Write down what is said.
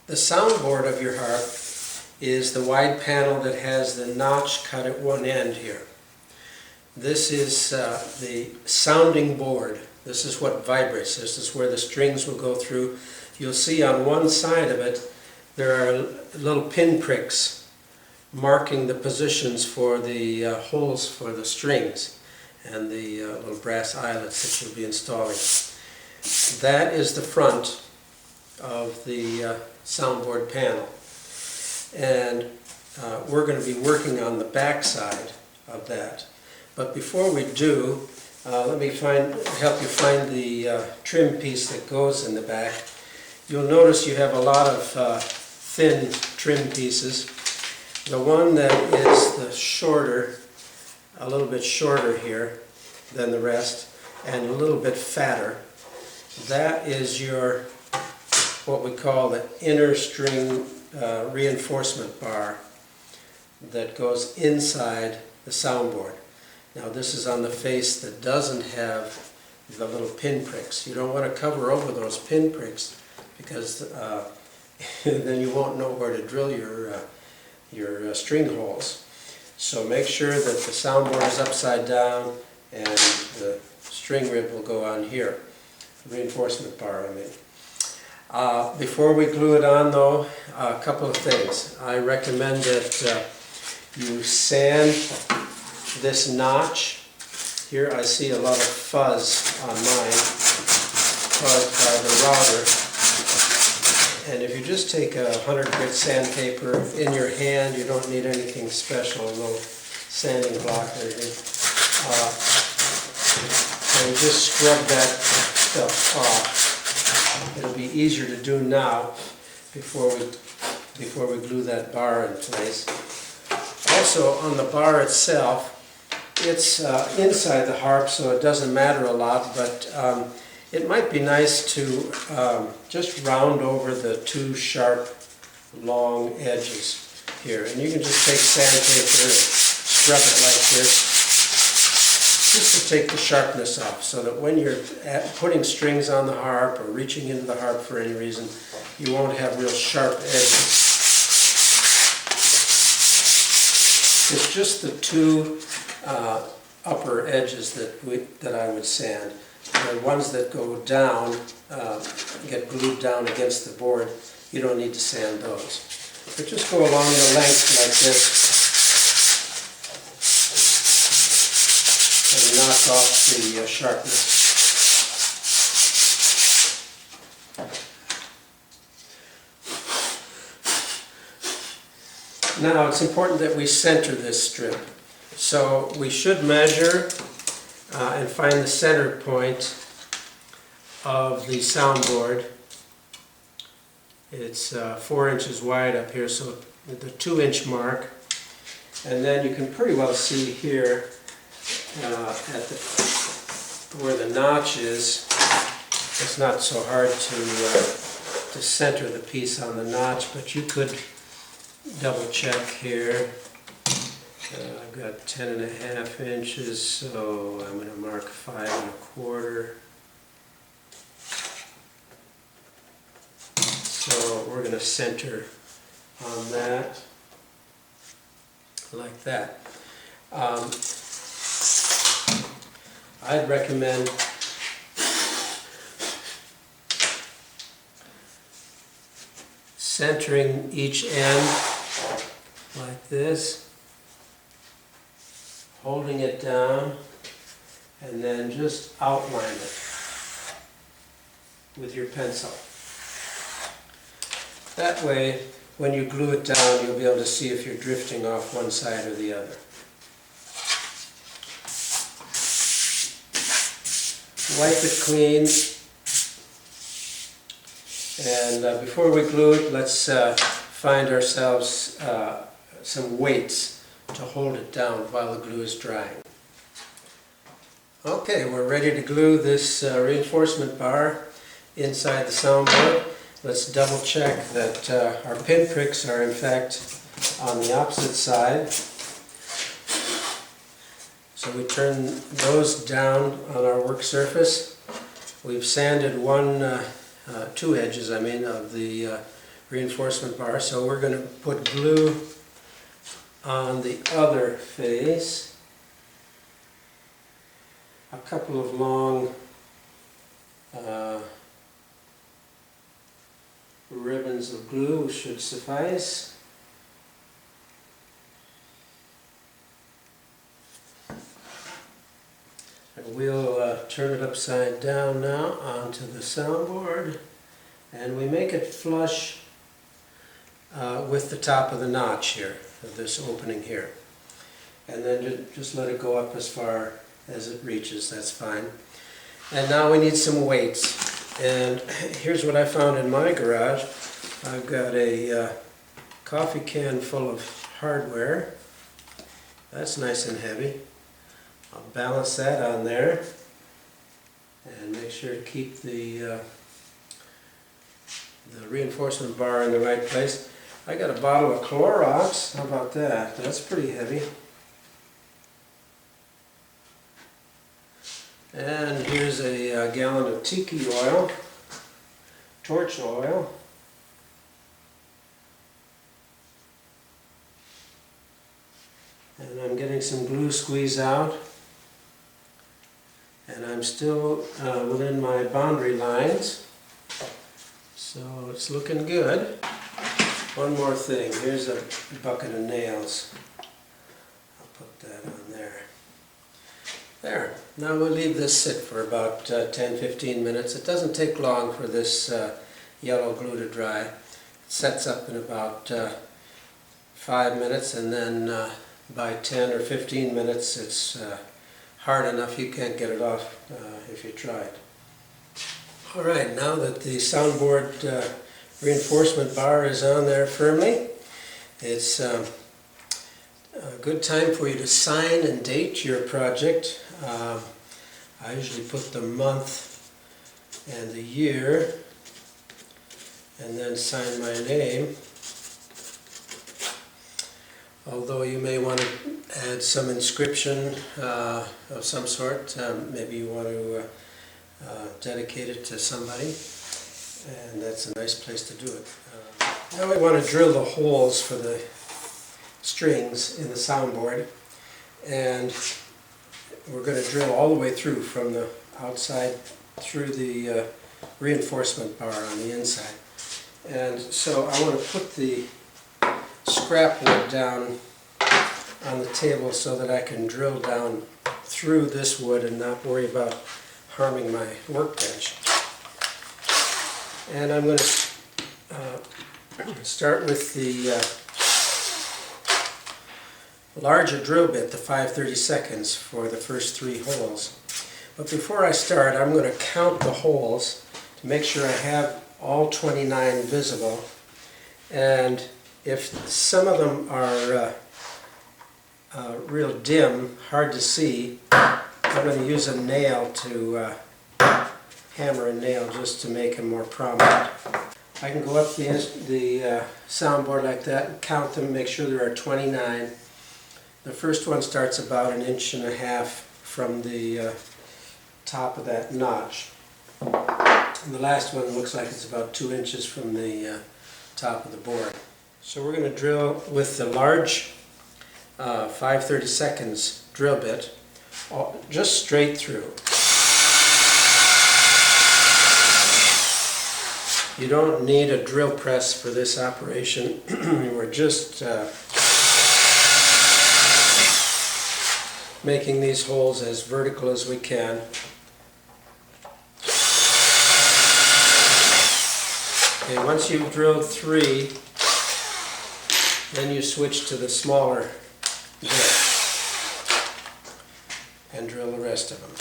The soundboard of your harp is the wide panel that has the notch cut at one end here. This is the sounding board. This is what vibrates. This is where the strings will go through. You'll see on one side of it there are little pin pricks marking the positions for the holes for the strings and the little brass eyelets that you'll be installing. That is the front of the soundboard panel, and we're going to be working on the back side of that. But before we do, let me help you find the trim piece that goes in the back. You'll notice you have a lot of thin trim pieces. The one that is the shorter, a little bit shorter here than the rest, and a little bit fatter, that is your what we call the inner string reinforcement bar that goes inside the soundboard. Now this is on the face that doesn't have the little pin pricks. You don't want to cover over those pin pricks because then you won't know where to drill your string holes. So make sure that the soundboard is upside down and the string rib will go on here. Reinforcement bar, I mean. Before we glue it on though, a couple of things. I recommend that you sand this notch. Here I see a lot of fuzz on mine caused by the router. And if you just take a 100 grit sandpaper in your hand, you don't need anything special, no sanding block or anything. And just scrub that stuff off. It'll be easier to do now before we glue that bar in place. Also, on the bar itself, it's inside the harp, so it doesn't matter a lot, but it might be nice to just round over the two sharp, long edges here. And you can just take sandpaper and scrub it like this, just to take the sharpness off, so that when you're putting strings on the harp or reaching into the harp for any reason, you won't have real sharp edges. It's just the two upper edges that I would sand. The ones that go down, get glued down against the board, you don't need to sand those. But just go along the length like this and knock off the sharpness. Now it's important that we center this strip. So we should measure and find the center point of the soundboard. It's 4 inches wide up here, so at the 2-inch mark. And then you can pretty well see here where the notch is. It's not so hard to center the piece on the notch, but you could double check here. I've got 10.5 inches, so I'm going to mark 5 1/4. So we're going to center on that, like that. I'd recommend centering each end like this, holding it down, and then just outline it with your pencil. That way, when you glue it down, you'll be able to see if you're drifting off one side or the other. Wipe it clean, and before we glue it, let's find ourselves some weights to hold it down while the glue is drying. Okay, we're ready to glue this reinforcement bar inside the soundboard. Let's double check that our pin pricks are in fact on the opposite side. So we turn those down on our work surface. We've sanded two edges of the reinforcement bar. So we're going to put glue on the other face. A couple of long ribbons of glue should suffice. And we'll turn it upside down now onto the soundboard, and we make it flush with the top of the notch here, of this opening here. And then just let it go up as far as it reaches, that's fine. And now we need some weights. And here's what I found in my garage. I've got a coffee can full of hardware. That's nice and heavy. I'll balance that on there and make sure to keep the reinforcement bar in the right place. I got a bottle of Clorox. How about that? That's pretty heavy. And here's a gallon of tiki oil, torch oil. And I'm getting some glue squeeze out. And I'm still within my boundary lines. So it's looking good. One more thing. Here's a bucket of nails. I'll put that on there. There. Now we'll leave this sit for about 10-15 minutes. It doesn't take long for this yellow glue to dry. It sets up in about 5 minutes, and then by 10 or 15 minutes it's hard enough you can't get it off if you tried. Alright, now that the soundboard reinforcement bar is on there firmly, it's a good time for you to sign and date your project. I usually put the month and the year and then sign my name. Although you may want to add some inscription of some sort. Maybe you want to dedicate it to somebody, and that's a nice place to do it. Now we want to drill the holes for the strings in the soundboard, and we're going to drill all the way through from the outside through the reinforcement bar on the inside. And so I want to put the scrap wood down on the table so that I can drill down through this wood and not worry about harming my workbench. And I'm going to start with the larger drill bit, the 5/32 for the first 3 holes. But before I start, I'm going to count the holes to make sure I have all 29 visible. And if some of them are real dim, hard to see, I'm going to use a nail to hammer a nail just to make them more prominent. I can go up the soundboard like that and count them, make sure there are 29. The first one starts about 1.5 inches from the top of that notch. And the last one looks like it's about 2 inches from the top of the board. So we're going to drill with the large 5/32 drill bit, just straight through. You don't need a drill press for this operation. We're just making these holes as vertical as we can. Okay, once you've drilled 3, then you switch to the smaller bit and drill the rest of them.